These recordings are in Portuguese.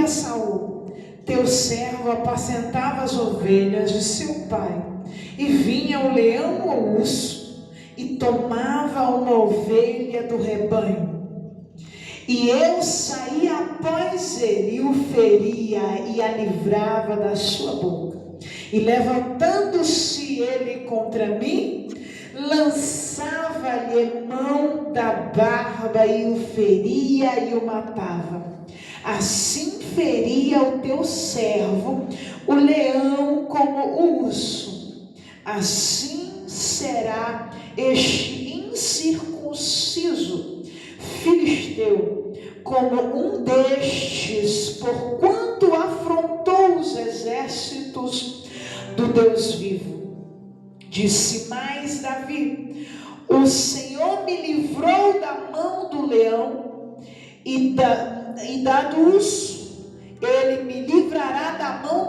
a Saul: teu servo apacentava as ovelhas de seu pai, e vinha o leão ou o urso, e tomava uma ovelha do rebanho. E eu saía após ele, e o feria, e a livrava da sua boca. E levantando-se ele contra mim, lançava-lhe mão da barba, e o feria e o matava. Assim feria o teu servo, o leão como o urso. Assim será este incircunciso filisteu como um destes, porquanto afrontou os exércitos do Deus vivo. Disse mais Davi: o Senhor me livrou da mão do leão e da do urso, ele me livrará da mão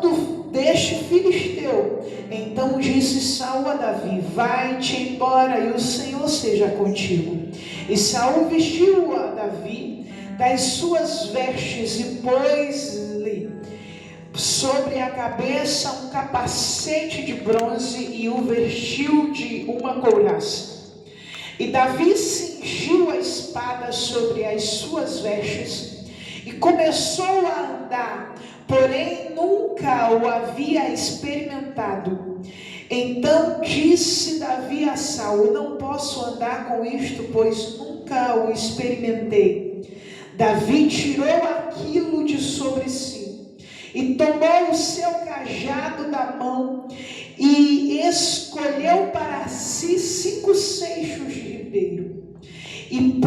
deste filisteu. Então disse Saul a Davi: vai-te embora, e o Senhor seja contigo. E Saul vestiu a Davi das suas vestes e pôs-lhe sobre a cabeça um capacete de bronze e o vestiu de uma couraça. E Davi cingiu a espada sobre as suas vestes e começou a andar, porém nunca o havia experimentado. Então disse Davi a Saul: não posso andar com isto, pois nunca o experimentei. Davi tirou aquilo de sobre si e tomou o seu cajado da mão e escolheu para si 5 seixos de ribeiro e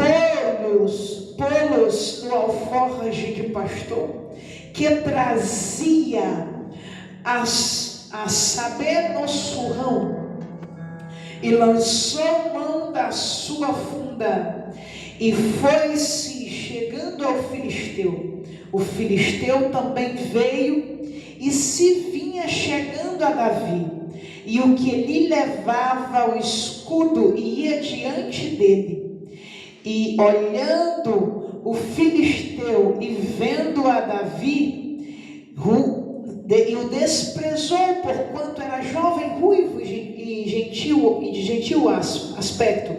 pô-los no alforje de pastor que trazia a saber no surrão, e lançou mão da sua funda e foi-se chegando ao filisteu. O filisteu também veio e se vinha chegando a Davi, e o que lhe levava o escudo ia diante dele. E olhando o filisteu e vendo a Davi, e o desprezou, porquanto era jovem, ruivo e gentil, e de gentil aspecto.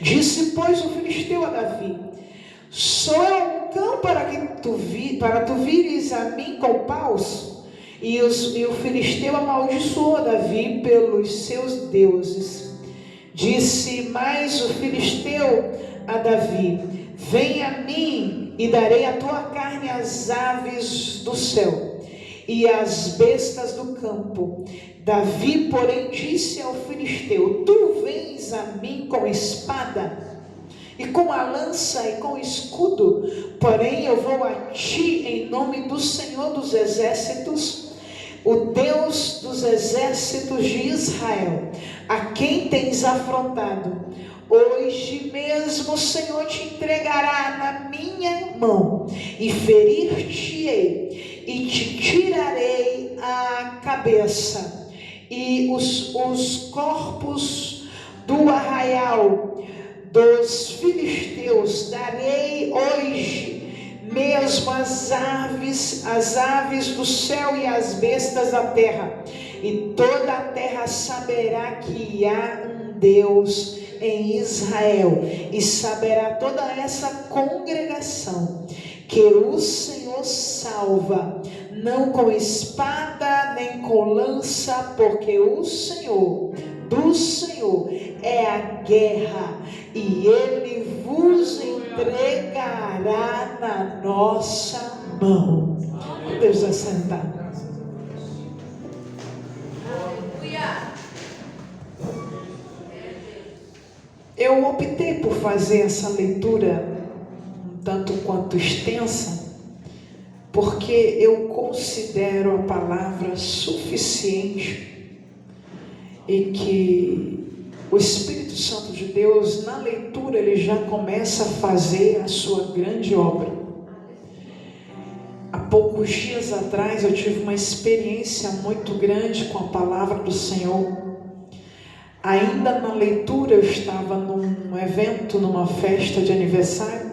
Disse, pois, o filisteu a Davi: sou eu um cão para tu vires a mim com paus? E o filisteu amaldiçoou Davi pelos seus deuses. Disse mais o filisteu a Davi: vem a mim e darei a tua carne às aves do céu e às bestas do campo. Davi, porém, disse ao filisteu: tu vens a mim com espada e com a lança e com escudo, porém eu vou a ti em nome do Senhor dos exércitos, o Deus dos exércitos de Israel, a quem tens afrontado. Hoje mesmo o Senhor te entregará na minha mão, e ferir-te-ei, e te tirarei a cabeça, e os corpos do arraial dos filisteus darei hoje mesmo as aves do céu e as bestas da terra, e toda a terra saberá que há um Deus em Israel, e saberá toda essa congregação que o Senhor salva, não com espada nem com lança, porque o Senhor, do Senhor é a guerra, e Ele vos entregará na nossa mão. Deus assentar. Eu optei por fazer essa leitura um tanto quanto extensa, porque eu considero a palavra suficiente e que o Espírito Santo de Deus, na leitura, ele já começa a fazer a sua grande obra. Há poucos dias atrás eu tive uma experiência muito grande com a palavra do Senhor. Ainda na leitura eu estava num evento, numa festa de aniversário,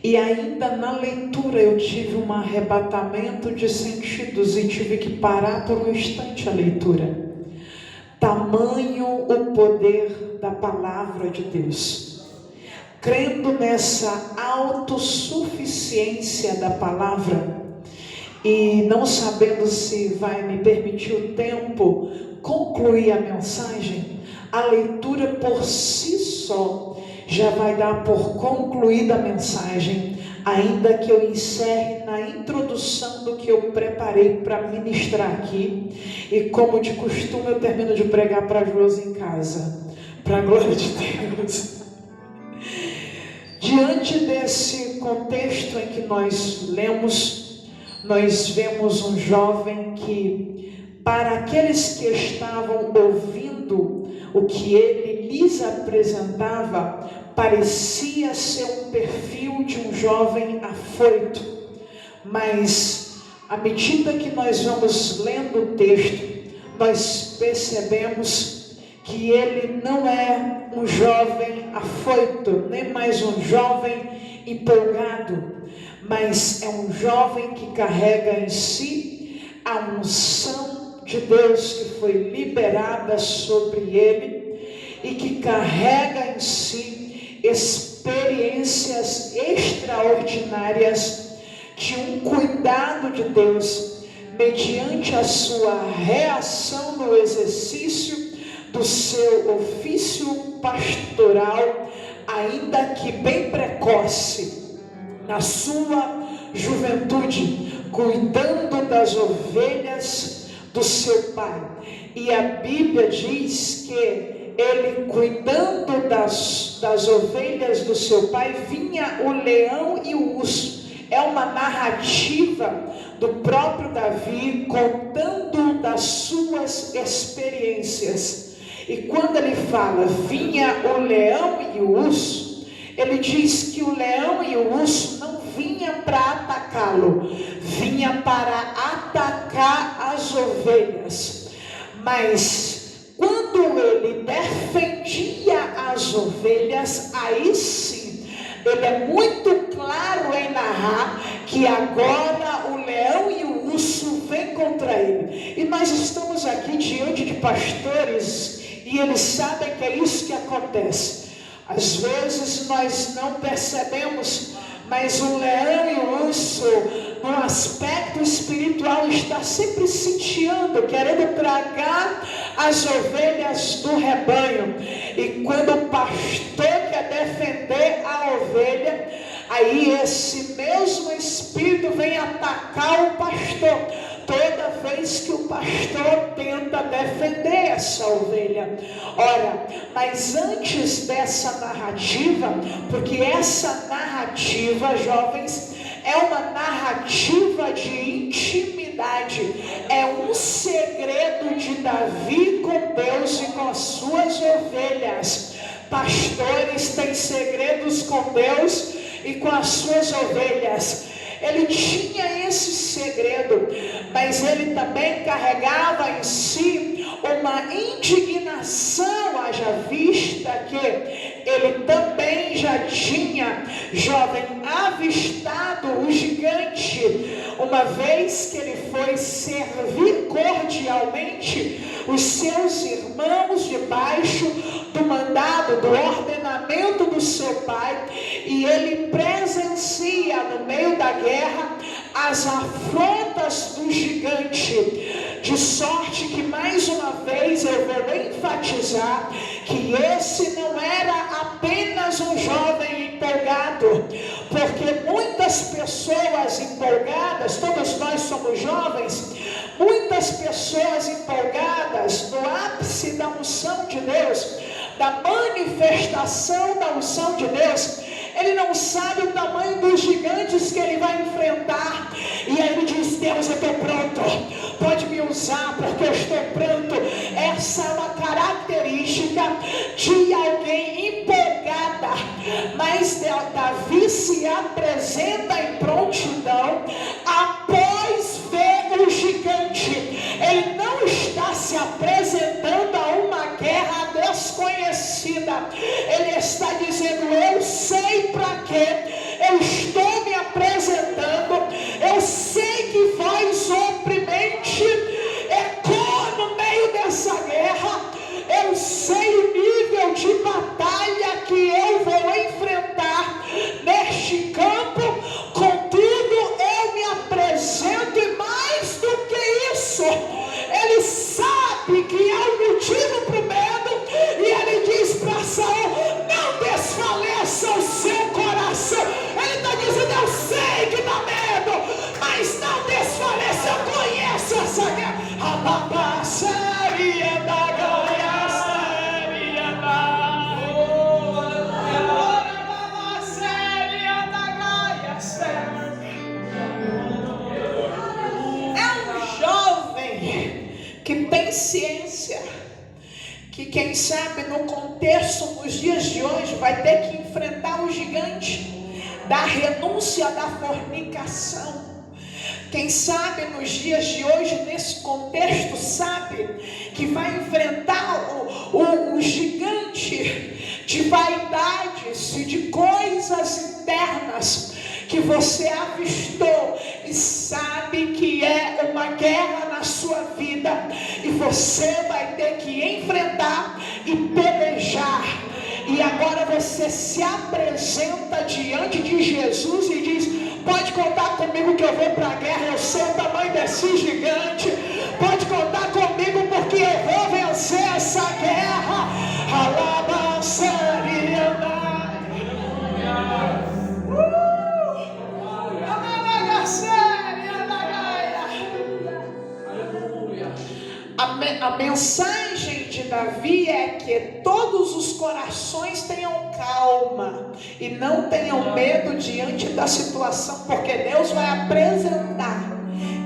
E ainda na leitura eu tive um arrebatamento de sentidos e tive que parar por um instante a leitura. Tamanho o poder da palavra de Deus. Crendo nessa autossuficiência da palavra e não sabendo se vai me permitir o tempo concluir a mensagem, a leitura por si só já vai dar por concluída a mensagem, ainda que eu encerre na introdução do que eu preparei para ministrar aqui. E como de costume eu termino de pregar para Josi em casa, para a glória de Deus. Diante desse contexto em que nós lemos, nós vemos um jovem que, para aqueles que estavam ouvindo o que ele lhes apresentava, parecia ser um perfil de um jovem afoito. Mas, à medida que nós vamos lendo o texto, nós percebemos que ele não é um jovem afoito, nem mais um jovem empolgado, mas é um jovem que carrega em si a unção de Deus que foi liberada sobre ele e que carrega em si experiências extraordinárias de um cuidado de Deus mediante a sua reação no exercício do seu ofício pastoral, ainda que bem precoce, na sua juventude, cuidando das ovelhas do seu pai. E a Bíblia diz que ele, cuidando das ovelhas do seu pai, vinha o leão e o urso. É uma narrativa do próprio Davi contando das suas experiências. E quando ele fala, vinha o leão e o urso, ele diz que o leão e o urso não vinha para atacá-lo, vinha para atacar as ovelhas. Mas quando ele defendia as ovelhas, aí sim, ele é muito claro em narrar que agora o leão e o urso vêm contra ele. E nós estamos aqui diante de pastores e eles sabem que é isso que acontece. Às vezes nós não percebemos, mas o leão e o urso, no aspecto espiritual, está sempre sitiando, querendo tragar as ovelhas do rebanho. E quando o pastor quer defender a ovelha, aí esse mesmo espírito vem atacar o pastor. Toda vez que o pastor tenta defender essa ovelha. Ora, mas antes dessa narrativa, porque essa narrativa, jovens, é uma narrativa de intimidade, é um segredo de Davi com Deus e com as suas ovelhas. Pastores têm segredos com Deus e com as suas ovelhas. Ele tinha esse segredo, mas ele também carregava em si uma indignação, haja vista que ele também já tinha, jovem, avistado o gigante, uma vez que ele foi servir cordialmente os seus irmãos debaixo do mandado, do ordenamento do seu pai, e ele presencia no meio da guerra as afrontas do gigante, de sorte que mais uma vez eu vou enfatizar que esse não era apenas um jovem empolgado, porque muitas pessoas empolgadas, todos nós somos jovens, muitas pessoas empolgadas no ápice da unção de Deus, da manifestação da unção de Deus, ele não sabe o tamanho dos gigantes que ele vai enfrentar, e aí ele diz, Deus, eu estou pronto, pode me usar porque eu estou pronto. Essa é uma característica de alguém empolgada, mas Davi se apresenta em prontidão após ver o gigante. Ele não está se apresentando a uma guerra desconhecida, ele está dizendo, eu sei para quê eu estou que quem sabe no contexto, nos dias de hoje, vai ter que enfrentar o gigante da renúncia, da fornicação. Quem sabe nos dias de hoje, nesse contexto, sabe que vai enfrentar o gigante de vaidades e de coisas internas que você avistou e sabe que é uma guerra na sua vida, e você vai ter que enfrentar e pelejar. E agora você se apresenta diante de Jesus e diz: pode contar comigo que eu vou para a guerra, eu sei o tamanho desse gigante, pode contar comigo porque eu vou vencer essa guerra. A mensagem de Davi é que todos os corações tenham calma e não tenham medo diante da situação, porque Deus vai apresentar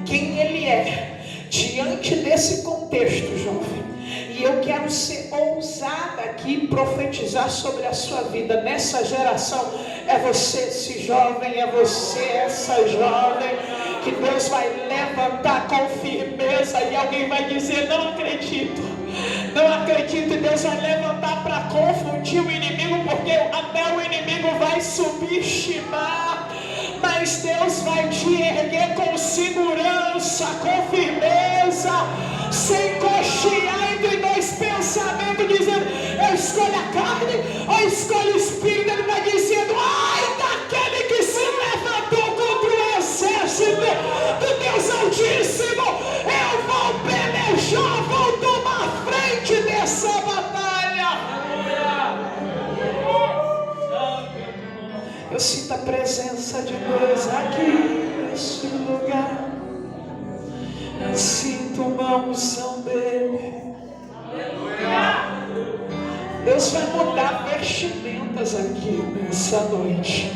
quem Ele é diante desse contexto, jovem. E eu quero ser ousada aqui e profetizar sobre a sua vida nessa geração. É você esse jovem, é você essa jovem, que Deus vai levantar com firmeza e alguém vai dizer: não acredito, não acredito. E Deus vai levantar para confundir o inimigo, porque até o inimigo vai subestimar, mas Deus vai te erguer com segurança, com firmeza, sem cochear entre dois pensamentos, dizendo: eu escolho a carne ou escolho o espírito. Ele vai dizendo: ai daquele que se levantou contra o exército do Deus Altíssimo, eu vou pelejar, vou tomar frente dessa batalha. Eu sinto a presença de Deus aqui neste lugar, eu sinto uma unção dele. Deus vai mudar vestimentas aqui nessa noite.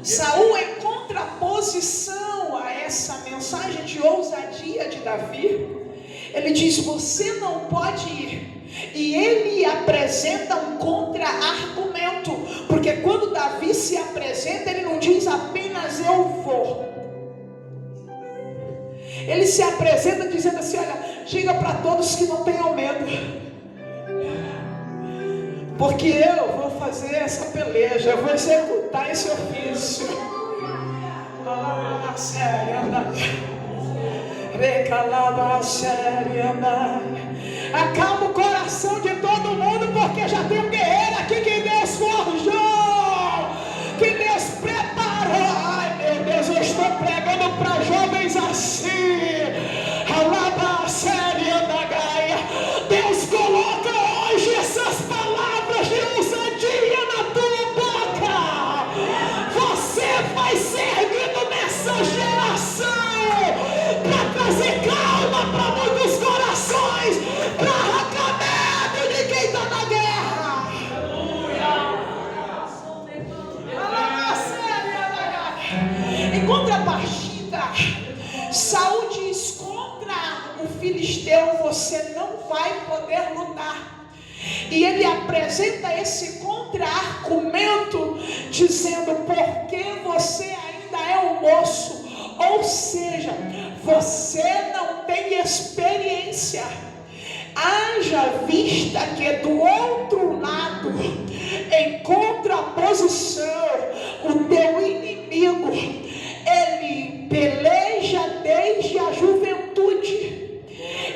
Saul, em contraposição a essa mensagem de ousadia de Davi, ele diz: você não pode ir. E ele apresenta um contra-argumento, porque quando Davi se apresenta, ele não diz apenas eu vou. Ele se apresenta dizendo assim: olha, diga para todos que não tenham medo, porque eu vou fazer essa peleja, eu vou executar esse ofício. Acalma o coração de todo mundo, porque já tem um guerreiro aqui que Deus forjou, que Deus preparou. Ai meu Deus, eu estou pregando para jovens assim. Deus coloca hoje essas palavras de ousadia na tua boca. Você vai ser erguido nessa geração para trazer calma para muitos corações, para arrancar medo de quem está na guerra. Em contrapartida, Saul diz: contra o filisteu você não vai poder lutar. E ele apresenta esse contra-argumento dizendo: porque você ainda é um moço, ou seja, você não tem experiência. Haja vista que do outro lado, em contraposição, o teu inimigo, ele peleja desde a juventude,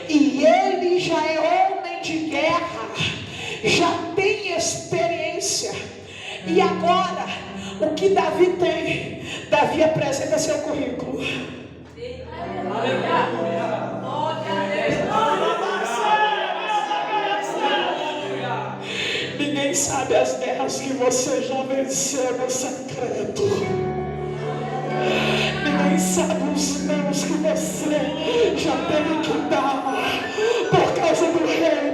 e ele já é homem de guerra, já tem experiência. E agora, o que Davi tem? Davi apresenta seu currículo. Ninguém sabe as guerras que você já venceu no secreto. Ninguém sabe os nãos que você já teve que dar por causa do reino.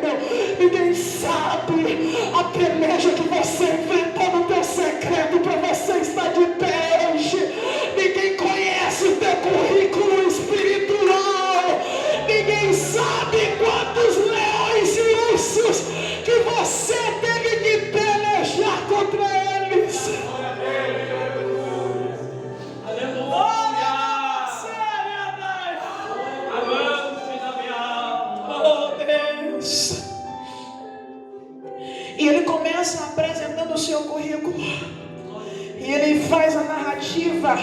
Ninguém sabe a peleja que você enfrentou no teu secreto para você estar de pé hoje. Ninguém conhece o teu currículo espiritual. E ele faz a narrativa.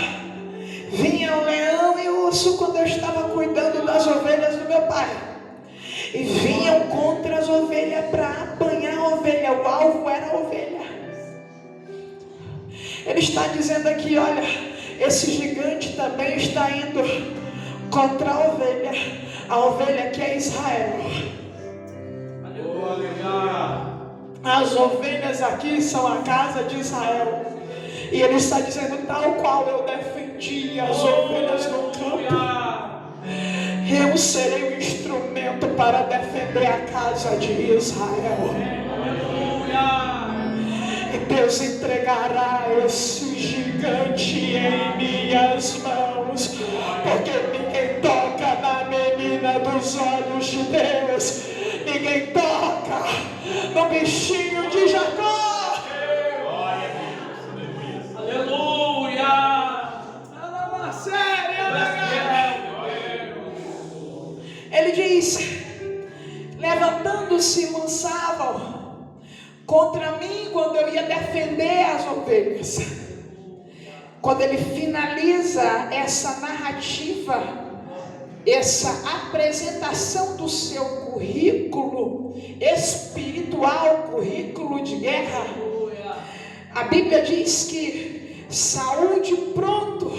Vinha o leão e o urso quando eu estava cuidando das ovelhas do meu pai. E vinham contra as ovelhas para apanhar a ovelha. O alvo era a ovelha. Ele está dizendo aqui, olha, esse gigante também está indo contra a ovelha que é Israel. As ovelhas aqui são a casa de Israel. E ele está dizendo, tal qual eu defendi as ovelhas no campo, eu serei o instrumento para defender a casa de Israel. E Deus entregará esse gigante em minhas mãos, porque ninguém toca na menina dos olhos de Deus, ninguém toca no bichinho de Jacó. Ele diz: levantando-se lançavam contra mim quando eu ia defender as ovelhas. Quando ele finaliza essa narrativa, essa apresentação do seu currículo espiritual, currículo de guerra, a Bíblia diz que Saul de pronto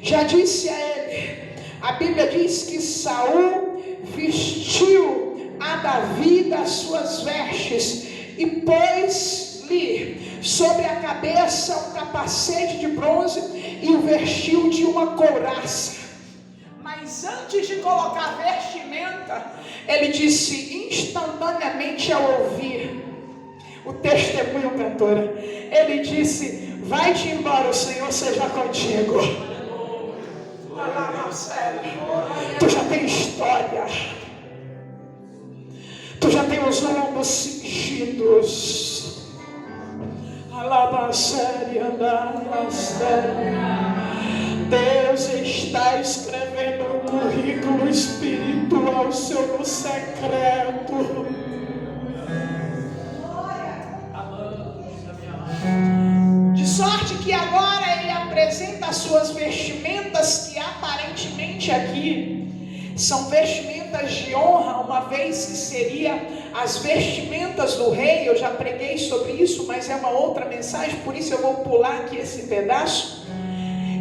já disse a ele. A Bíblia diz que Saul vestiu a Davi das suas vestes e pôs-lhe sobre a cabeça um capacete de bronze e o vestiu de uma couraça. Mas antes de colocar a vestimenta, ele disse instantaneamente ao ouvir o testemunho, cantora, ele disse: vai-te embora, o Senhor seja contigo. Tu já tem história, tu já tem os lombos cingidos. Deus está escrevendo um currículo espiritual seu no secreto. De sorte que agora ele apresenta as suas vestimentas, que aparentemente aqui são vestimentas de honra, uma vez que seria as vestimentas do rei. Eu já preguei sobre isso, mas é uma outra mensagem, por isso eu vou pular aqui esse pedaço.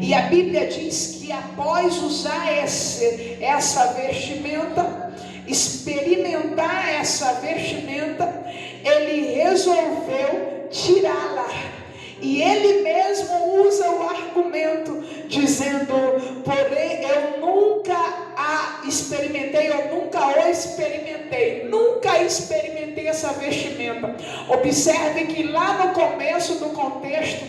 E a Bíblia diz que após usar essa vestimenta, experimentar essa vestimenta, ele resolveu tirá-la. E ele mesmo usa o argumento, dizendo: porém eu nunca o experimentei essa vestimenta. Observe que lá no começo do contexto,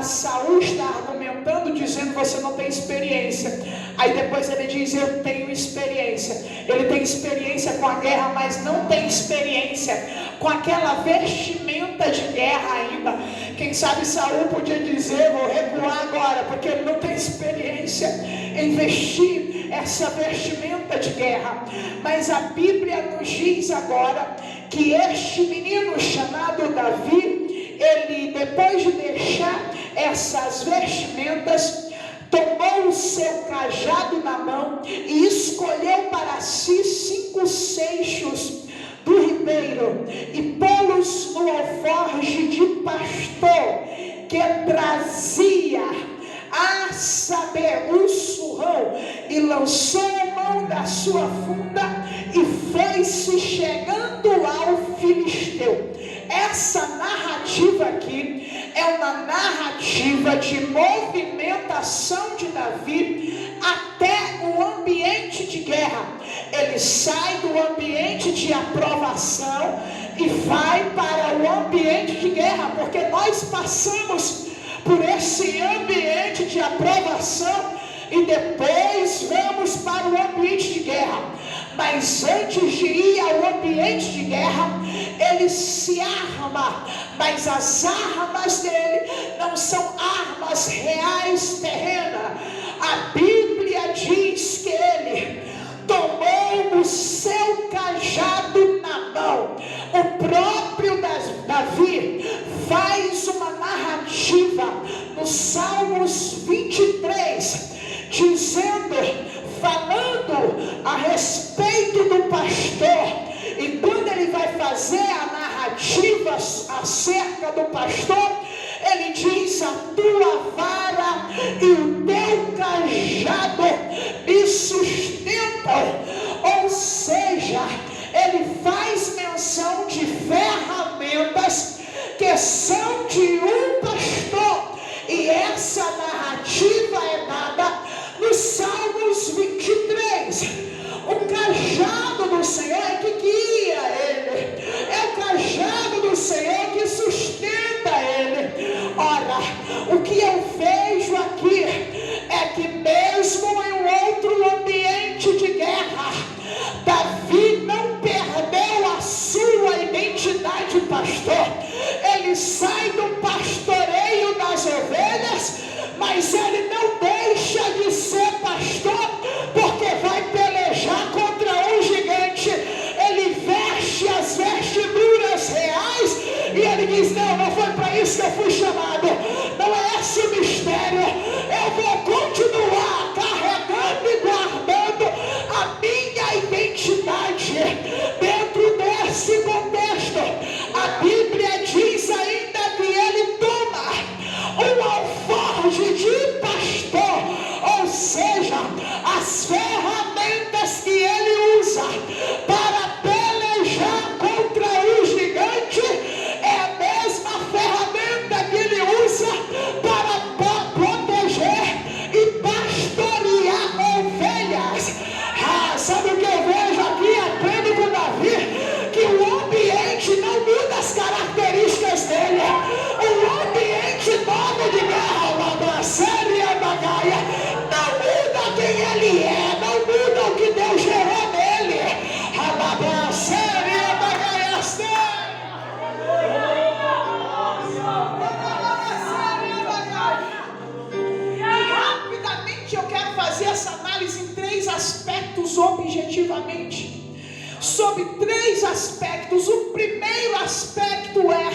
Saul está argumentando, dizendo: você não tem experiência. Aí depois ele diz: eu tenho experiência. Ele tem experiência com a guerra, mas não tem experiência com aquela vestimenta de guerra ainda. Quem sabe Saul podia dizer: vou recuar agora, porque ele não tem experiência em vestir essa vestimenta de guerra. Mas a Bíblia nos diz agora que este menino chamado Davi, ele, depois de deixar essas vestimentas, tomou o seu cajado na mão e escolheu para si 5 seixos do ribeiro e pô-los no alforje de pastor que trazia, a saber, um surrão, e lançou a mão da sua funda e foi-se chegando ao filisteu. Essa narrativa aqui é uma narrativa de movimentação de Davi até o ambiente de guerra. Ele sai do ambiente de aprovação e vai para o ambiente de guerra, porque nós passamos por esse ambiente de aprovação e depois vamos para o ambiente de guerra. Mas antes de ir ao ambiente de guerra, ele se arma, mas as armas dele não são armas reais terrenas. A Bíblia diz que ele tomou o seu cajado na mão. O próprio Davi faz uma narrativa falando a respeito do pastor. E quando ele vai fazer a narrativa acerca do pastor, ele diz: a tua vara e o teu cajado me sustentam. Ou seja, ele faz menção de ferramentas que são de um pastor. E essa narrativa é dada nos Salmos 23. O cajado do Senhor é que guia ele, é o cajado do Senhor que sustenta ele. Ora, o que eu vejo aqui é que mesmo em um outro ambiente de guerra, Davi não perdeu a sua identidade pastor. Ele sai do pastoreio das ovelhas, mas ele não deixa de ser pastor, porque vai pelejar contra um gigante. Ele veste as vestiduras reais e ele diz: não foi para isso que eu fui chamado, não é esse o mistério. Eu vou continuar carregando e guardando a minha identidade dentro desse contexto. A Bíblia diz ainda que ele toma um alforje de pastor, ou seja, as ferramentas que ele usa para pelejar contra o gigante é a mesma ferramenta que ele usa para proteger e pastorear ovelhas. Sabe o que eu vejo aqui? Aprendo com Davi que o ambiente não muda as características dele. O ambiente novo de guerra, uma série da Gaia, não muda quem ele é, não muda o que Deus gerou nele. A série da Gaia. E rapidamente eu quero fazer essa análise em 3 aspectos objetivamente. Sobre 3 aspectos. O primeiro aspecto é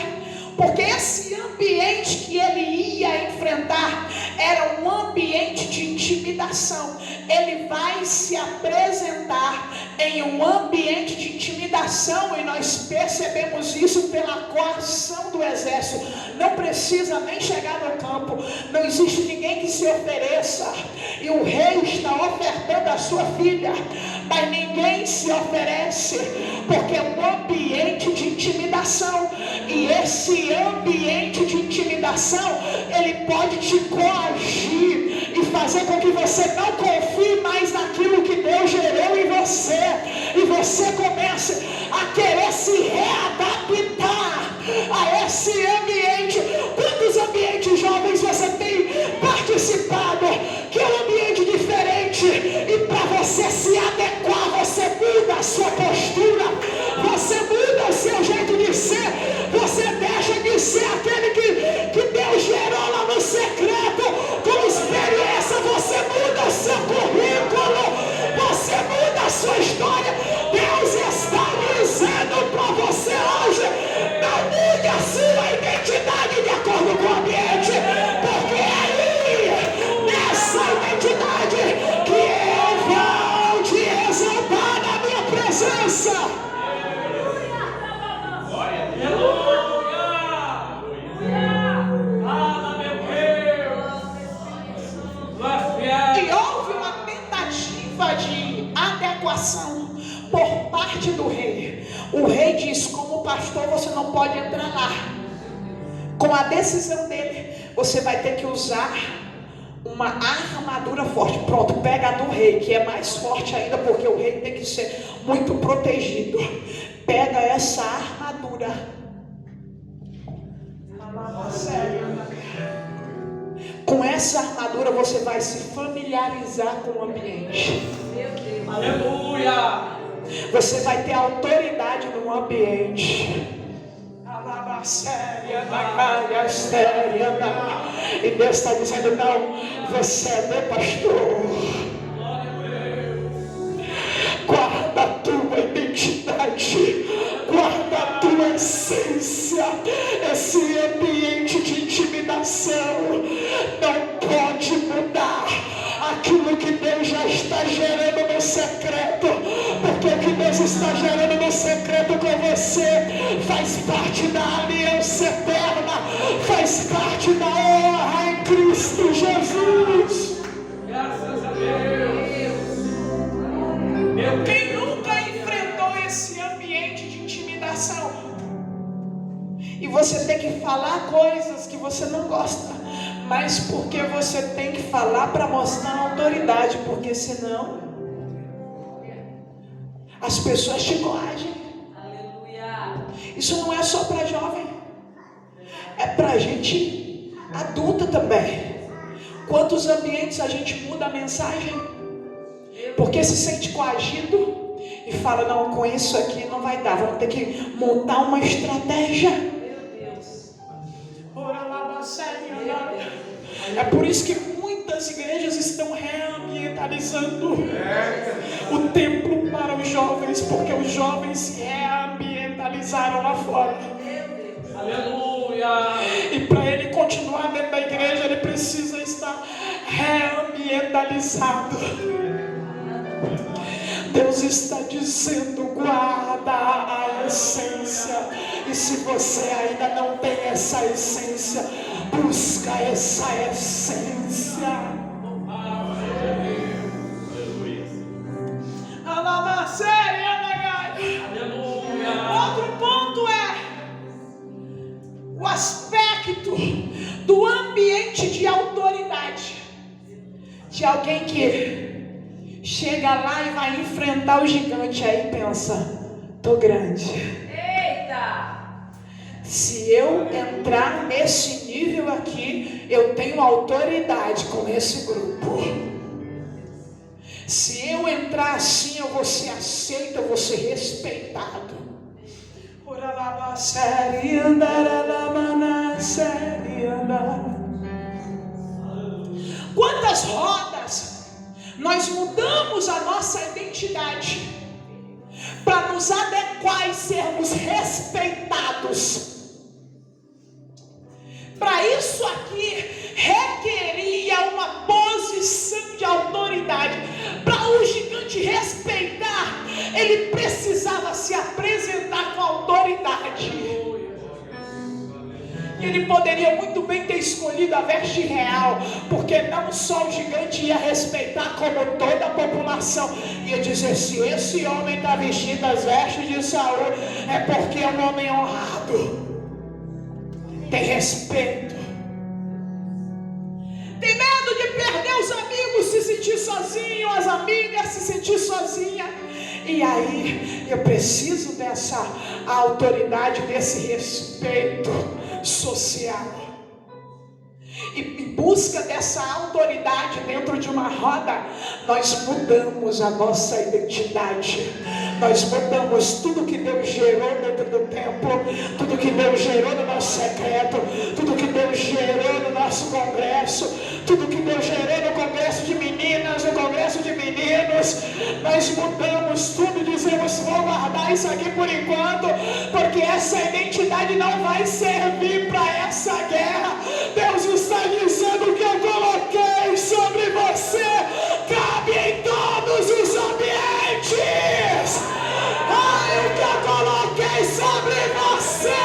porque esse ambiente que ele ia enfrentar era um ambiente de intimidação. Ele vai se apresentar em um ambiente de intimidação, e nós percebemos isso pela coação do exército. Não precisa nem chegar no campo, não existe ninguém que se ofereça, e o rei está ofertando a sua filha, mas ninguém se oferece, porque é um ambiente de intimidação. E esse ambiente de intimidação, ele pode te coagir e fazer com que você não confie mais naquilo que Deus gerou em você, e você comece a querer se readaptar a esse ambiente. Quantos ambientes jovens você tem participado que é um ambiente diferente, e para você se adequar, você muda a sua postura, você muda o seu jeito de ser, você deixa de ser aquele que Deus gerou lá no secreto com experiência, você muda o seu currículo, você muda a sua história. Deus está dizendo para você hoje: não mude a sua identidade de acordo com o ambiente, porque é aí, nessa identidade, que eu vou te exaltar na minha presença. E houve uma tentativa de adequação por parte do rei. O rei diz: como pastor você não pode entrar lá. Com a decisão dele, você vai ter que usar uma armadura forte. Pronto, pega a do rei, que é mais forte ainda, porque o rei tem que ser muito protegido. Pega essa armadura. Com essa armadura você vai se familiarizar com o ambiente. Aleluia! Você vai ter autoridade no ambiente. E Deus está dizendo: não, você é meu pastor. Guarda a tua identidade, guarda a tua essência. Esse ambiente de intimidação não pode mudar aquilo que Deus já está gerando no secreto com você faz parte da aliança eterna, faz parte da honra em Cristo Jesus. Graças a Deus. Quem nunca enfrentou esse ambiente de intimidação? E você tem que falar coisas que você não gosta, mas porque você tem que falar para mostrar autoridade, porque senão as pessoas te coagem. Aleluia. Isso não é só para jovem, é para gente adulta também. Quantos ambientes a gente muda a mensagem porque se sente coagido e fala: não, com isso aqui não vai dar, vamos ter que montar uma estratégia. É por isso que muitas igrejas estão reambientalizando o templo para os jovens, porque os jovens se reambientalizaram lá fora. Aleluia. E para ele continuar dentro da igreja, ele precisa estar reambientalizado. Deus está dizendo: guarda a essência. E se você ainda não tem essa essência, busca essa essência. Aleluia. Outro ponto é o aspecto do ambiente de autoridade, de alguém que chega lá e vai enfrentar o gigante, aí pensa: tô grande. Eita! Se eu entrar nesse nível aqui, eu tenho autoridade com esse grupo. Se eu entrar assim, eu vou ser aceito, eu vou ser respeitado. Quantas rodas nós mudamos a nossa identidade para nos adequar e sermos respeitados? Para isso aqui requeria uma posição de autoridade. Para o gigante respeitar, ele precisava se apresentar com autoridade. E ele poderia muito bem ter escolhido a veste real, porque não só o gigante ia respeitar, como toda a população ia dizer: se esse homem está vestido as vestes de Saul, é porque é um homem honrado, tem respeito. Tem medo de perder os amigos, se sentir sozinho, as amigas se sentir sozinha. E aí eu preciso dessa autoridade, desse respeito social. E em busca dessa autoridade dentro de uma roda, nós mudamos a nossa identidade. Nós mudamos tudo que Deus gerou dentro do templo, tudo que Deus gerou no nosso secreto, tudo que Deus gerou no nosso congresso, tudo que Deus gerou no congresso de meninas, no congresso de meninos. Nós mudamos tudo e dizemos: vou guardar isso aqui por enquanto, porque essa identidade não vai servir para essa guerra. Deus está dizendo: que eu coloquei sobre você cabe em todos os ambientes. O que eu coloquei sobre você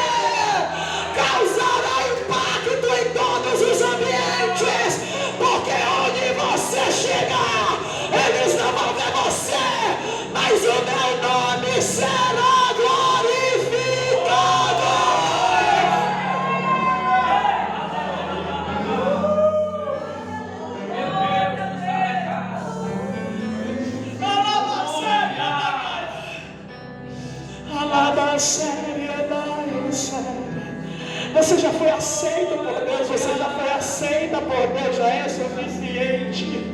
causará impacto em todos os ambientes, porque onde você chegar, eles não vão ver você, mas o meu nome será glorificado. Você já foi aceito por Deus, você já foi aceita por Deus, já é suficiente.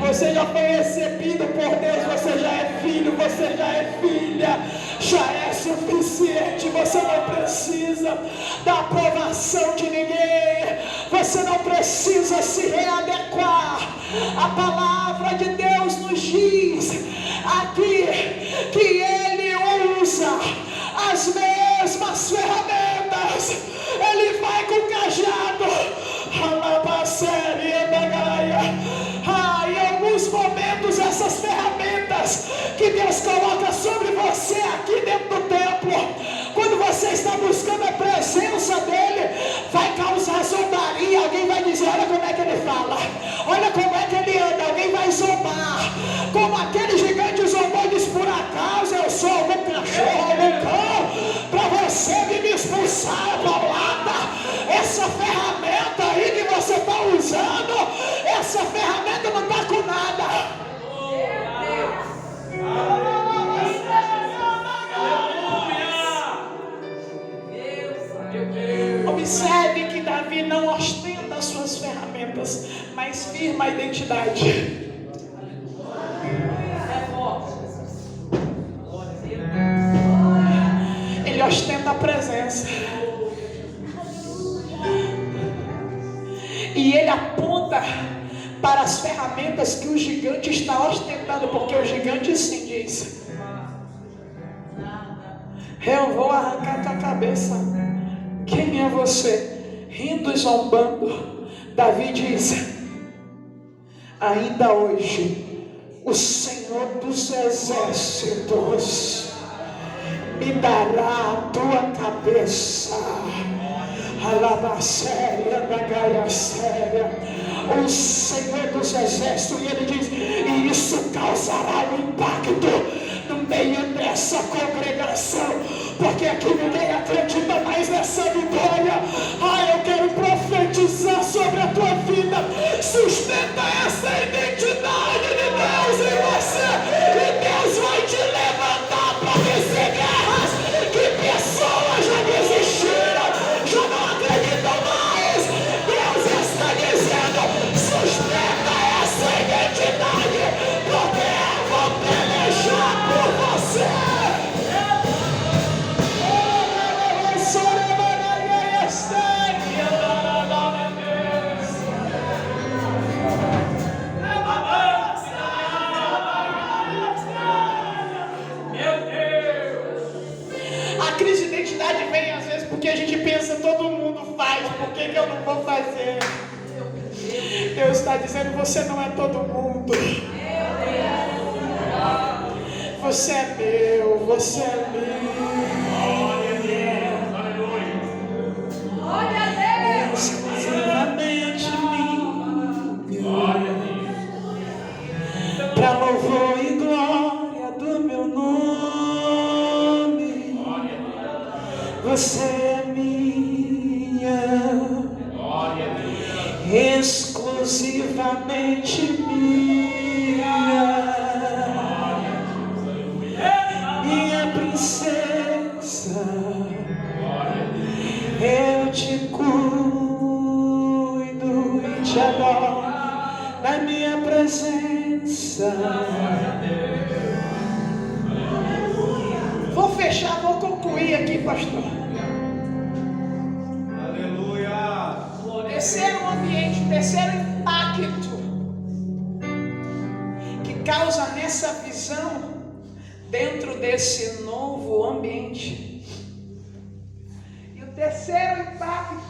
Você já foi recebido por Deus, você já é filho, você já é filha, já é suficiente. Você não precisa da aprovação de ninguém, você não precisa se readequar. A palavra de Deus nos diz aqui que Ele usa as mesmas ferramentas. Ele vai com o cajado. Em alguns momentos essas ferramentas que Deus coloca olha como é que ele fala, olha como é que ele anda. Alguém vai zombar, como aquele gigante zombou e disse: por acaso eu sou algum cachorro, algum cão, para você vir me expulsar a paulada? Essa ferramenta aí que você está usando, essa ferramenta não está com nada. Observe que Davi não ostenta as suas ferramentas, mas firma a identidade. Ele ostenta a presença. E ele aponta para as ferramentas que o gigante está ostentando, porque o gigante sim diz: eu vou arrancar tua cabeça. Quem é você? Rindo e zombando, Davi diz: ainda hoje o Senhor dos exércitos me dará a tua cabeça. Alabacéria da Gaia Séria, o Senhor dos exércitos. E ele diz: e isso causará um impacto no meio dessa congregação, porque aqui ninguém acredita mais nessa vitória. Eu quero profetizar sobre a tua vida. Sustenta essa identidade de Deus em você, e Deus vai te levantar para vencer guerras que pessoas já desistiram, já não acreditam mais. Deus está dizendo: sustenta essa identidade, porque eu vou pelejar por você. A crise de identidade vem às vezes porque a gente pensa: todo mundo faz, por que eu não vou fazer? Deus está dizendo: você não é todo mundo. Você é meu, você é meu. Exclusivamente minha. Para louvor e glória do meu nome. Você é minha. Exclusivamente minha. Minha princesa, eu te cuido e te adoro na minha presença. Vou fechar, vou concluir aqui, pastor. Aleluia. Terceiro ambiente, terceiro impacto que causa nessa visão, dentro desse novo ambiente. E o terceiro impacto,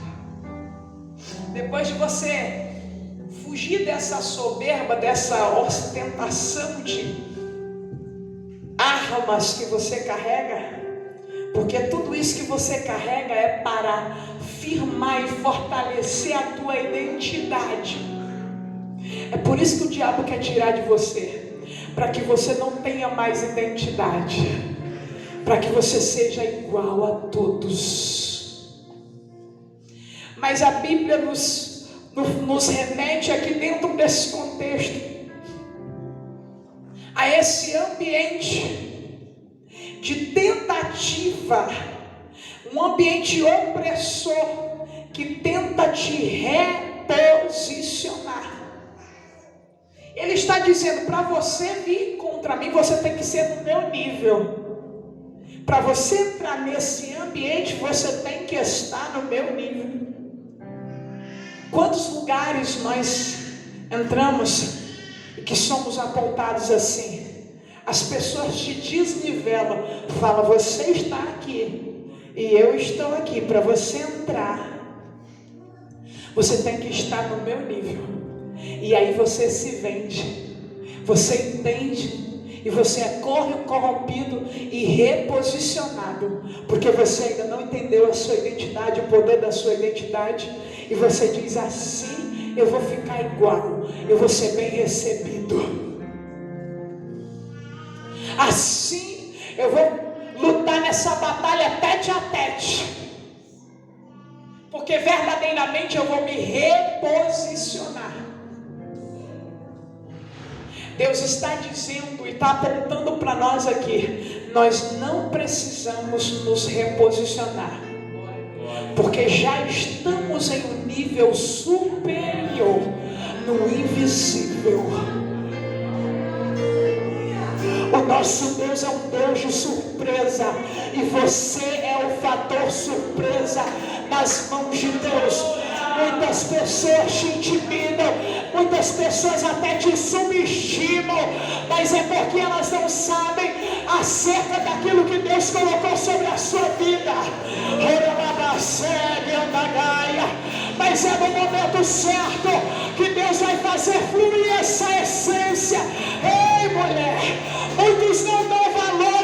depois de você fugir dessa soberba, dessa ostentação de armas que você carrega, porque tudo isso que você carrega é para firmar e fortalecer a tua identidade. É por isso que o diabo quer tirar de você, para que você não tenha mais identidade, para que você seja igual a todos. Mas a Bíblia nos remete aqui dentro desse contexto a esse ambiente de tentativa, um ambiente opressor que tenta te reposicionar. Ele está dizendo: para você vir contra mim, você tem que ser no meu nível. Para você entrar nesse ambiente, você tem que estar no meu nível. Quantos lugares nós entramos e que somos apontados assim? As pessoas te desnivelam, falam: você está aqui e eu estou aqui. Para você entrar, você tem que estar no meu nível. E aí você se vende, você entende, e você é corrompido e reposicionado, porque você ainda não entendeu a sua identidade, o poder da sua identidade, e você diz: assim eu vou ficar igual, eu vou ser bem recebido. Assim eu vou lutar nessa batalha tete a tete, porque verdadeiramente eu vou me reposicionar. Deus está dizendo e está apontando para nós aqui: nós não precisamos nos reposicionar, porque já estamos em um nível superior, no invisível. O nosso Deus é um Deus de surpresa, e você é o fator surpresa nas mãos de Deus. Muitas pessoas te intimidam, muitas pessoas até te subestimam, mas é porque elas não sabem acerca daquilo que Deus colocou sobre a sua vida. Mas é no momento certo que Deus vai fazer fluir essa essência. Ei, mulher, muitos não dão valor,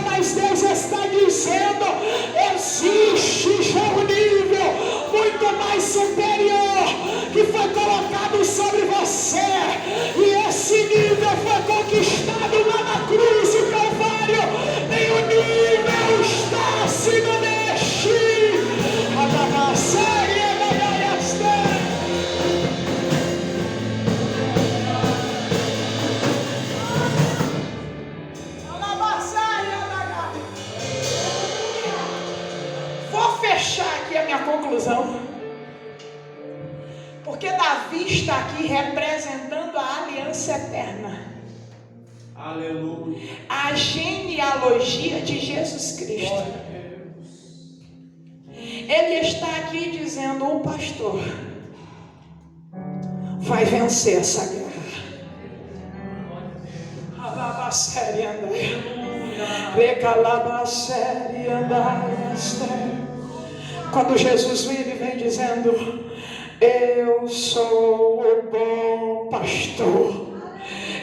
mas Deus está dizendo: existe já um nível muito mais superior que foi colocado sobre você, e esse nível foi conquistado lá na cruz do Calvário. Nem o nível está se não mexe. Vou fechar aqui a minha conclusão, porque Davi está aqui representando a aliança eterna. Aleluia. A genealogia de Jesus Cristo. Ele está aqui dizendo: o pastor vai vencer essa guerra. Quando Jesus vem, ele vem dizendo: eu sou o bom pastor,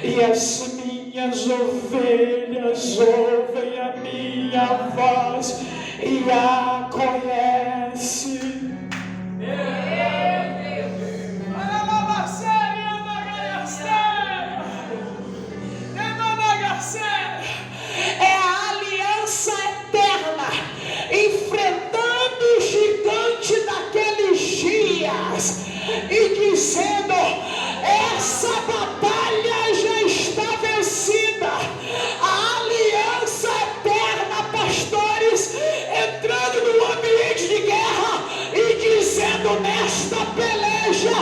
e as minhas ovelhas ouvem a minha voz e a conhece. É a aliança eterna, enfrentando o gigante daqueles dias e dizendo: essa batalha já está vencida. A aliança eterna, pastores, entrando no ambiente de guerra e dizendo: nesta peleja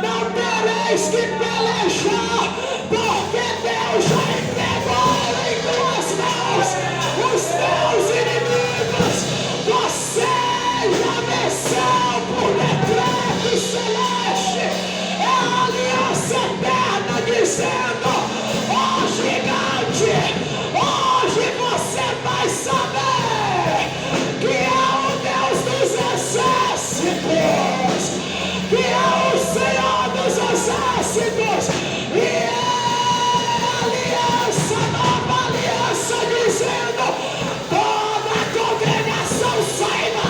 não tereis que pelejar, porque Deus já entregou em tuas mãos os teus inimigos. Você já venceu por decreto celeste. É a aliança eterna dizendo: ó gigante, hoje você vai saber que é o Deus dos exércitos, que é o Senhor dos exércitos, e é a aliança, nova aliança, dizendo: toda a congregação saiba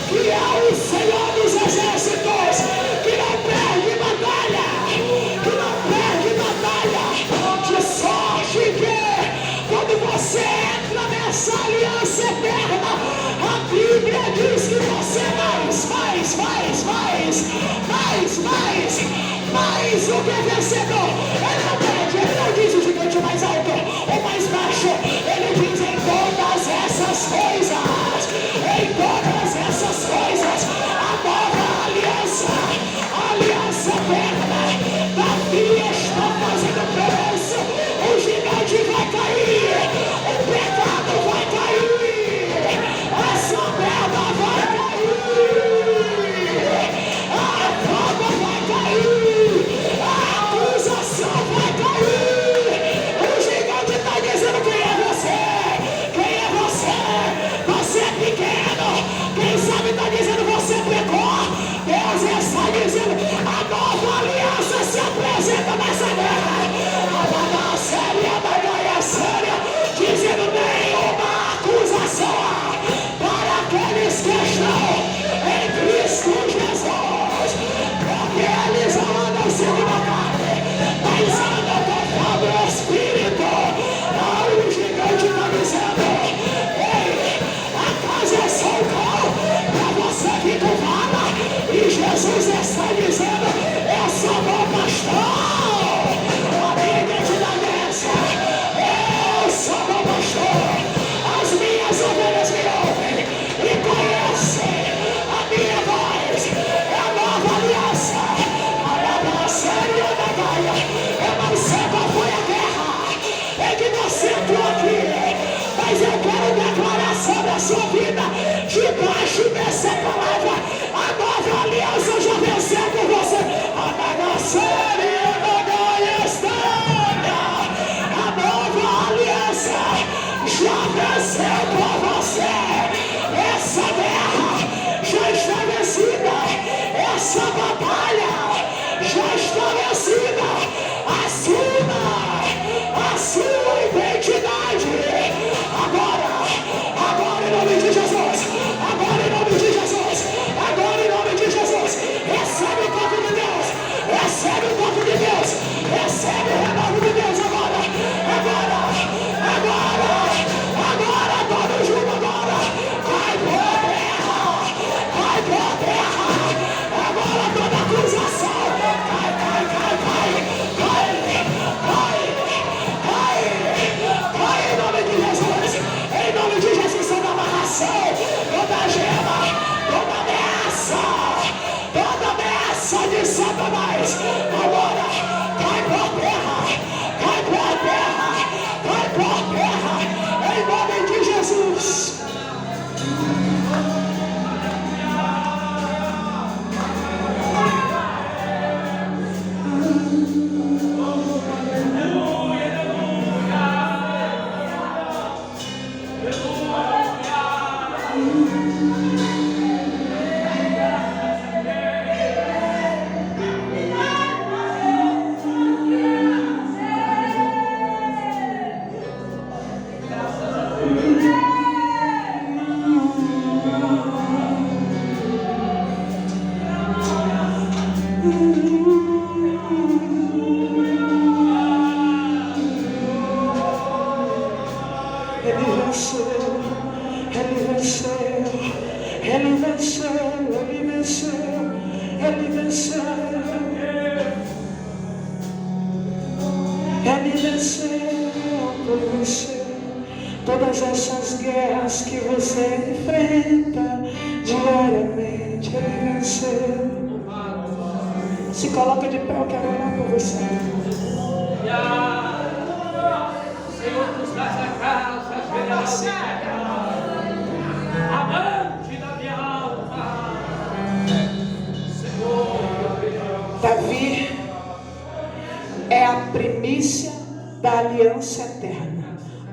que é o Senhor dos exércitos, que não perde batalha, de sorte que quando você entra nessa aliança eterna, a Bíblia diz que você mais do que vencedor. Ele não pede, ele não diz o gigante mais alto ou mais baixo, ele diz: em todas essas coisas, a nova aliança, a aliança eterna. Davi está fazendo preço, o gigante vai cair, o pecado vai cair, essa merda vai cair, a fogo vai cair, a acusação vai cair, o gigante Ele venceu, ele venceu, ele venceu, ele venceu, ele venceu, ele venceu, ele venceu todas essas guerras que você enfrenta diariamente. Ele venceu. Se coloca de pé, eu quero orar por você. Senhor, nos dá a casa, amante da minha alma. Senhor, Davi é a primícia da aliança eterna.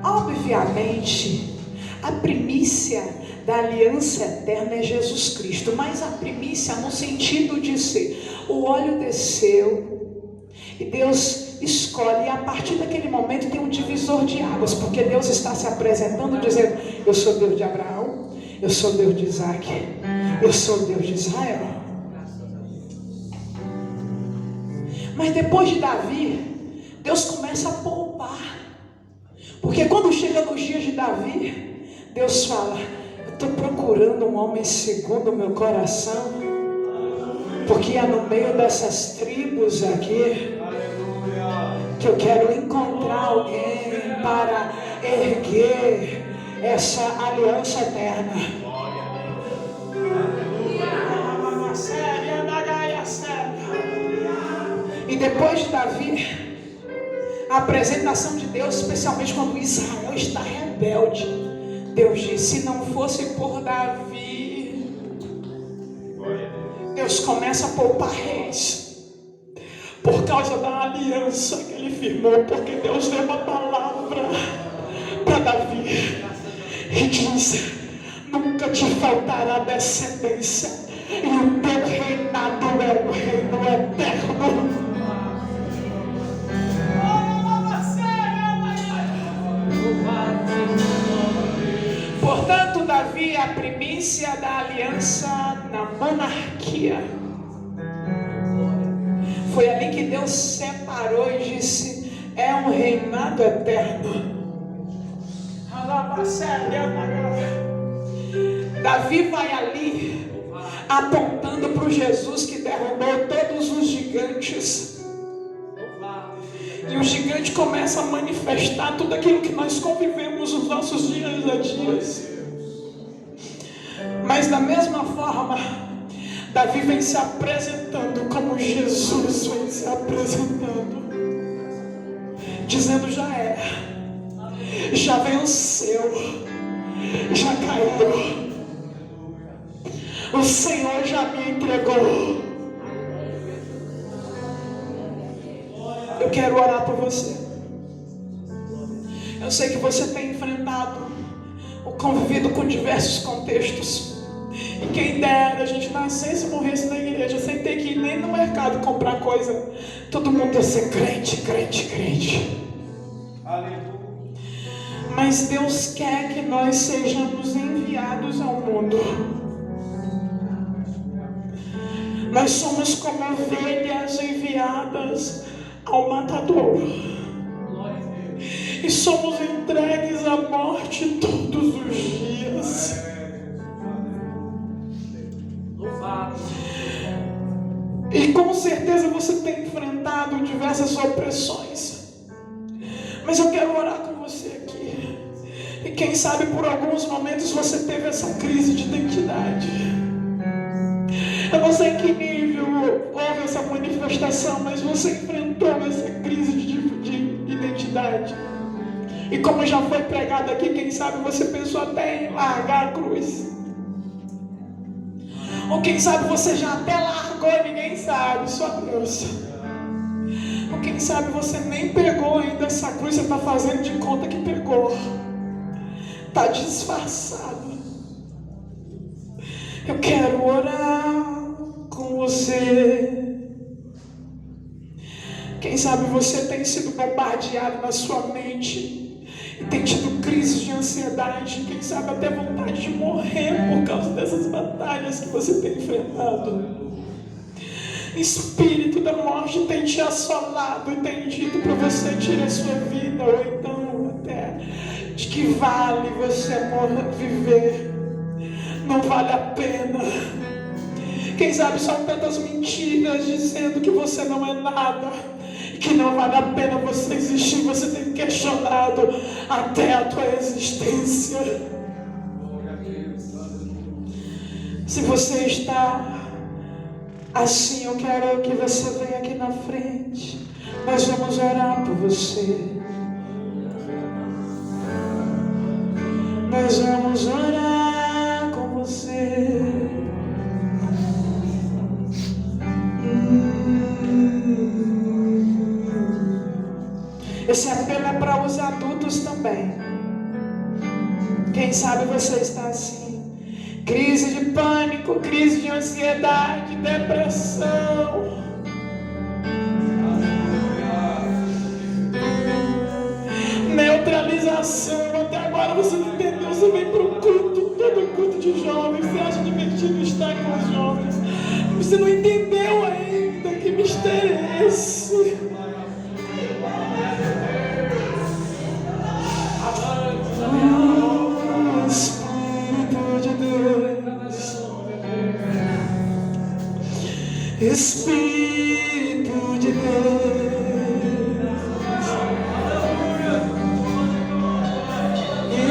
Obviamente, a primícia da aliança eterna é Jesus Cristo, mas a primícia no sentido de ser, o óleo desceu e Deus escolhe, e a partir daquele momento tem um divisor de águas, porque Deus está se apresentando dizendo: eu sou Deus de Abraão, eu sou Deus de Isaac, eu sou Deus de Israel. Mas depois de Davi, Deus começa a poupar, porque quando chega nos dias de Davi, Deus fala: eu estou procurando um homem segundo o meu coração, porque é no meio dessas tribos aqui que eu quero encontrar alguém para erguer essa aliança eterna. E depois de Davi, a apresentação de Deus, especialmente quando Israel está rebelde, Deus diz: se não fosse por Davi, Deus começa a poupar reis, por causa da aliança que ele firmou, porque Deus deu uma palavra para Davi e diz: nunca te faltará descendência, e o teu reinado é o reino eterno. Portanto, Davi é a primícia da aliança na monarquia. Foi ali que Deus separou e disse: é um reinado eterno. Davi vai ali apontando para o Jesus que derrubou todos os gigantes. E o gigante começa a manifestar tudo aquilo que nós convivemos nos nossos dias a dias. Mas da mesma forma, Davi vem se apresentando como Jesus vem se apresentando, dizendo: já venceu, já caiu, o Senhor já me entregou. Eu quero orar por você. Eu sei que você tem enfrentado ou convivido com diversos contextos. E quem dera a gente nascesse e morresse na igreja sem ter que ir nem no mercado comprar coisa. Todo mundo ia ser crente, crente, crente. aleluia. Mas Deus quer que nós sejamos enviados ao mundo. Nós somos como ovelhas enviadas ao matador. E somos entregues à morte todos os dias. E com certeza você tem enfrentado diversas opressões. Mas eu quero orar com você aqui. E quem sabe por alguns momentos você teve essa crise de identidade. Eu não sei em que nível houve essa manifestação, mas você enfrentou essa crise de identidade. E como já foi pregado aqui, quem sabe você pensou até em largar a cruz. Ou quem sabe você já até largou e ninguém sabe, só Deus. Ou quem sabe você nem pegou ainda essa cruz, você está fazendo de conta que pegou. Está disfarçado. Eu quero orar com você. Quem sabe você tem sido bombardeado na sua mente e tem tido crises de ansiedade, quem sabe até vontade de morrer por causa dessas batalhas que você tem enfrentado. espírito da morte tem te assolado e tem dito para você tirar a sua vida, ou então até de que vale você viver, não vale a pena. Quem sabe são tantas mentiras dizendo que você não é nada, que não vale a pena você existir. Você tem questionado até a tua existência. Se você está assim, eu quero que você venha aqui na frente. Nós vamos orar por você. Nós vamos orar com você. Esse apelo é para os adultos também. Quem sabe você está assim. Crise de pânico, crise de ansiedade, depressão. Neutralização. Até agora você não entendeu. Você vem para o culto, todo culto de jovens. Você acha divertido estar com os jovens. Você não entendeu ainda que mistério é esse. Espírito de Deus,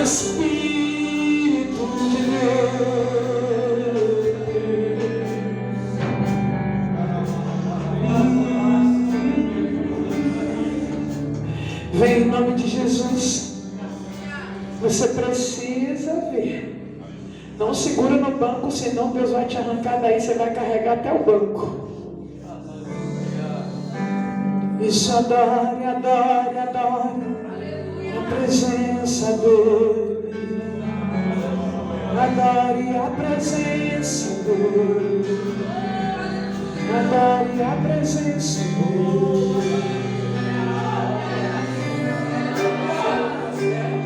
Espírito de Deus, vem em nome de Jesus. Você precisa ver. Não segura no banco, senão Deus vai te arrancar daí, você vai carregar até o banco. Isso, adore, adore, adore a presença dEle. Adore a presença dEle. Adore a presença dEle.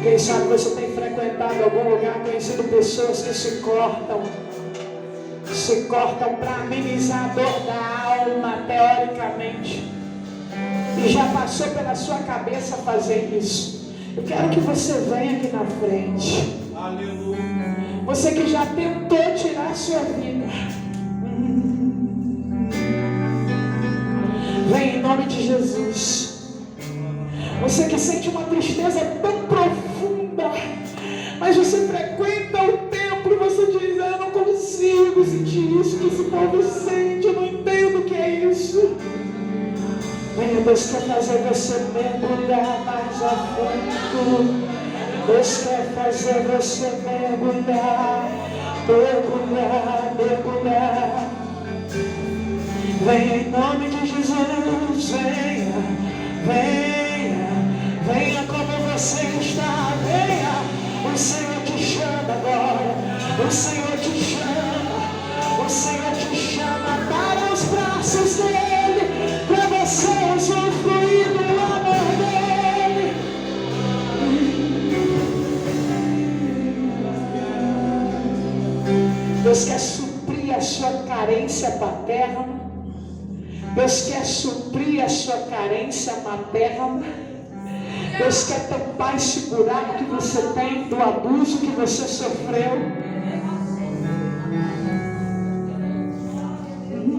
Quem sabe você tem frequentado algum lugar, conhecido pessoas que se cortam para amenizar a dor da alma, teoricamente, e já passou pela sua cabeça fazer isso. Eu quero que você venha aqui na frente. Aleluia. Você que já tentou tirar a sua vida, vem em nome de Jesus. Você que sente uma tristeza tão profunda, mas você frequenta o templo e você diz: eu não consigo sentir isso que esse povo sente, eu não entendo o que é isso. Venha, Deus quer fazer você mergulhar mais a fundo. Deus quer fazer você mergulhar, mergulhar, mergulhar. Venha em nome de Jesus, venha, venha, venha como você está, venha. O Senhor te chama agora, o Senhor te chama, o Senhor te chama para os braços dEle, para você usufruir do amor dEle. Deus quer suprir a sua carência paterna, Deus quer suprir a sua carência materna. Deus quer tampar esse buraco que você tem do abuso que você sofreu.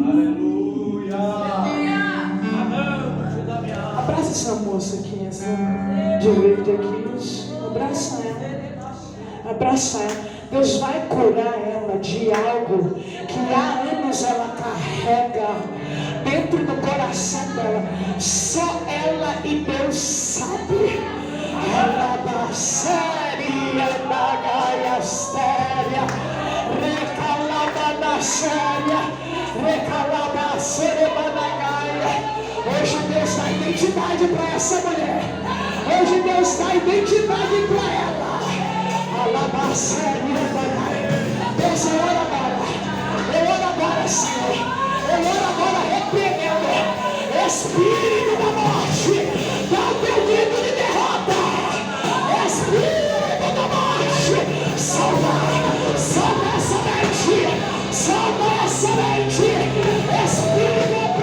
Aleluia! Abraça essa moça aqui, essa de verde aqui. Abraça ela. Abraça ela. Deus vai curar ela de algo que há anos ela carrega dentro do coração dela. Só ela e Deus sabe. Ela da séria, da gaia séria, recalada da séria, recalada sereba da gaia. Hoje Deus dá identidade para essa mulher. Hoje Deus dá identidade para ela. Alaba séria da gaia. Deus, eu oro agora. Eu oro agora, Senhor. Eu oro agora repreendendo espírito da morte, dá o teu grito de derrota. Espírito da morte, salva essa mente, salva essa mente. Espírito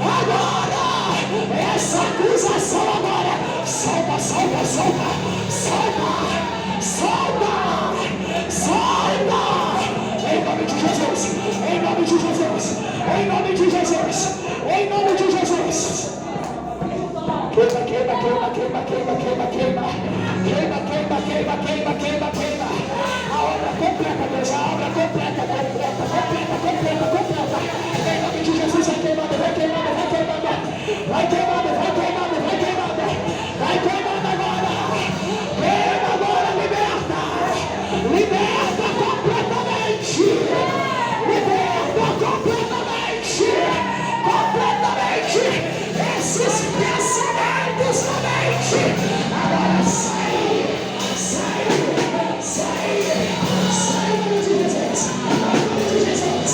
agora, essa acusação agora, solta, solta, solta, solta, solta, solta, em nome de Jesus, em nome de Jesus, em nome de Jesus, em nome de Jesus. Queima, queima, queima, queima, queima, queima, queima, queima, queima, queima, queima, queima, queima. A obra completa, Deus, a obra completa, completa, completa, completa, completa. Em nome de Jesus, vai queimando, vai queimando, vai queimando, vai queimando, vai queimando, vai queimando, vai queimando agora. Queima agora, liberta, liberta completamente, liberta completamente, completamente. Esses pensamentos da mente, agora sai, sai, sai, sai, em nome de Jesus, em nome de Jesus,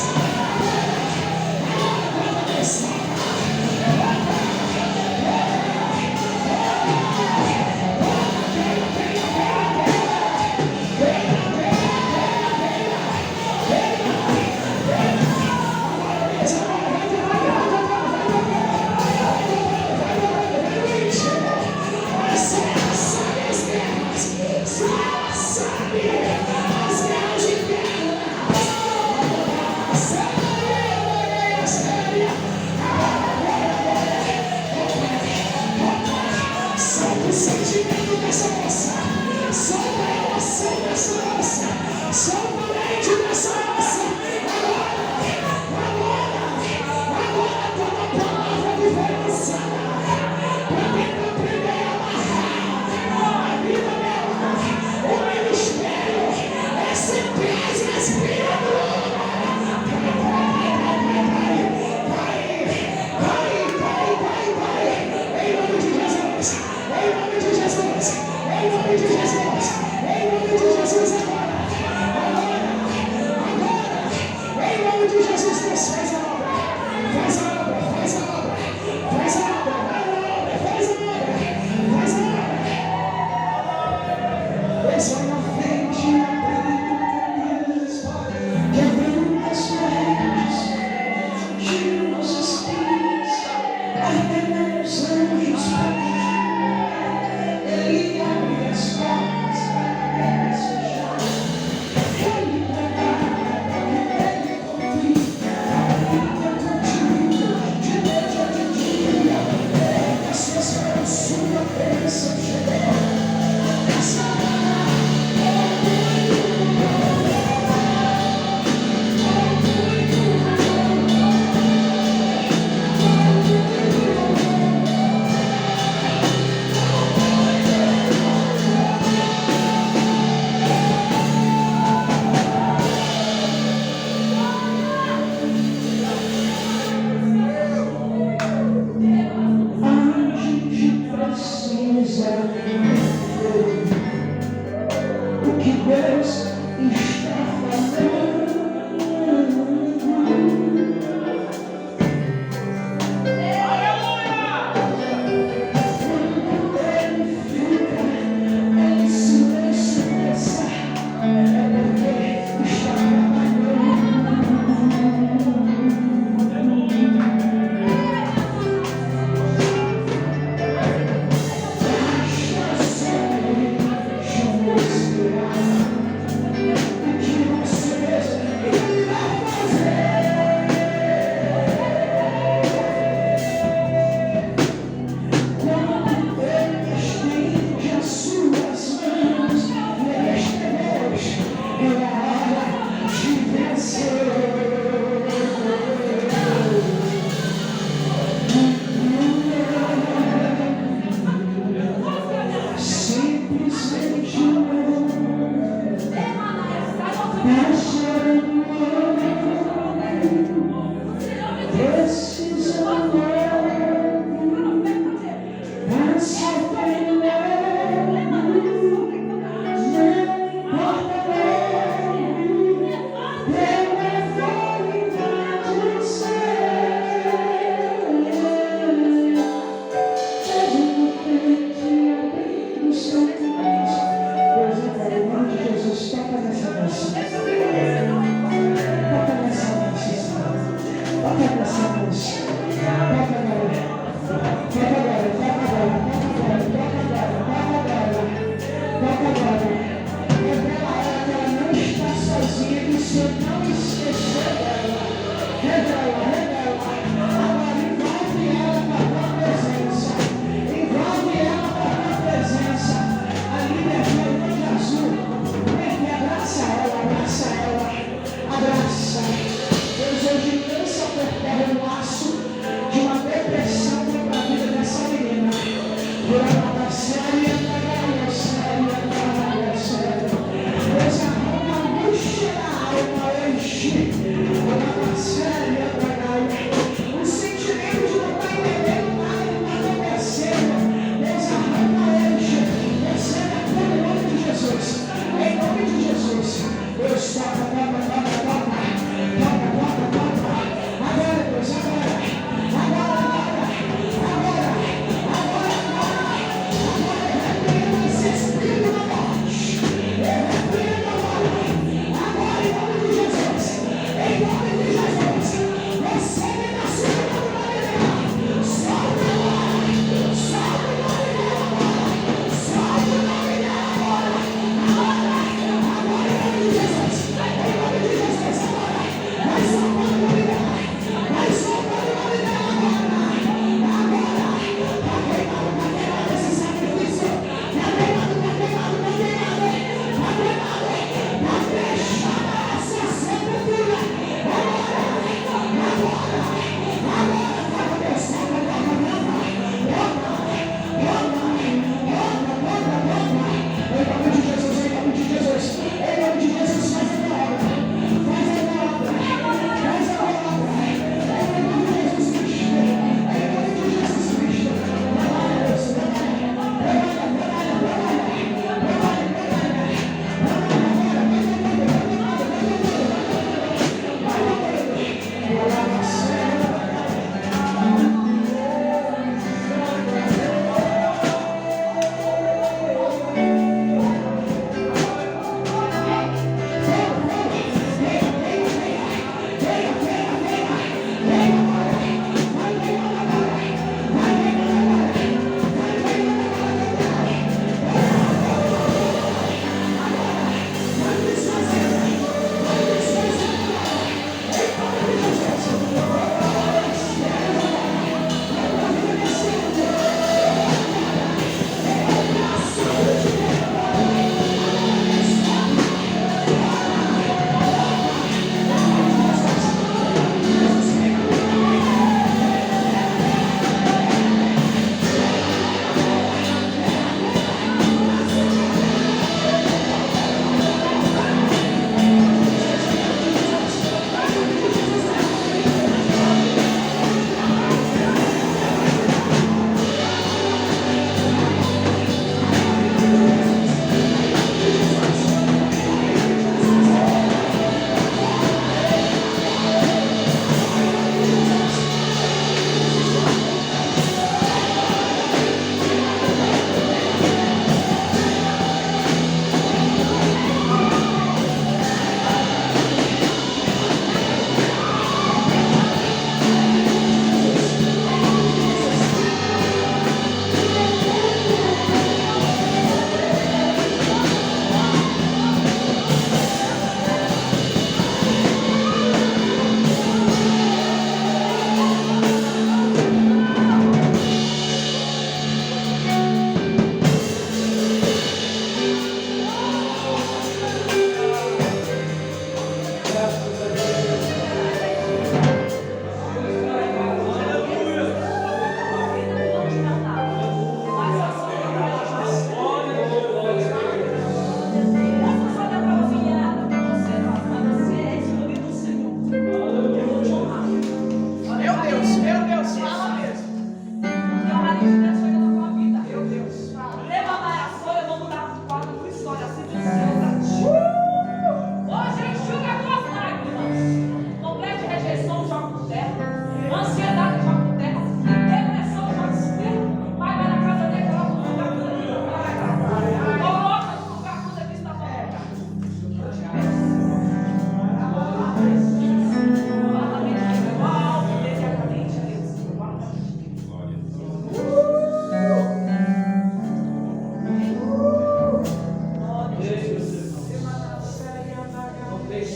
sentimento dessa moça, solta ela, solta essa moça, solta a mente dessa moça, agora, toda palavra que foi lançada, para tentar prender ela, a vida dela, o ministério, essa empresa, espírito, vai, em nome de Jesus. Em nome de Jesus, em nome de Jesus, em nome de Jesus agora, em nome de Jesus, Deus faz a obra, faz a obra, faz a obra, faz a obra, faz a obra, faz a obra. Deus vai na frente, quebrando as correntes, tirando os espinhos, ordenando os anjos para mim. Ele abre as portas para elas fechar. Ele prepara para que ele confia. Ele continua de noite a de dia. As suas mãos, sua bênção chegou.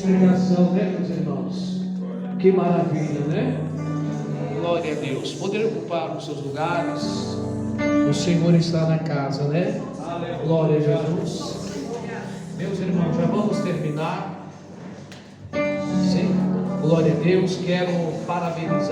Pregação, né, meus irmãos? Que maravilha, né? Glória a Deus. Poderão ocupar os seus lugares. O Senhor está na casa, né? Glória a Jesus. Meus irmãos, já vamos terminar. Sim. Glória a Deus. Quero parabenizar.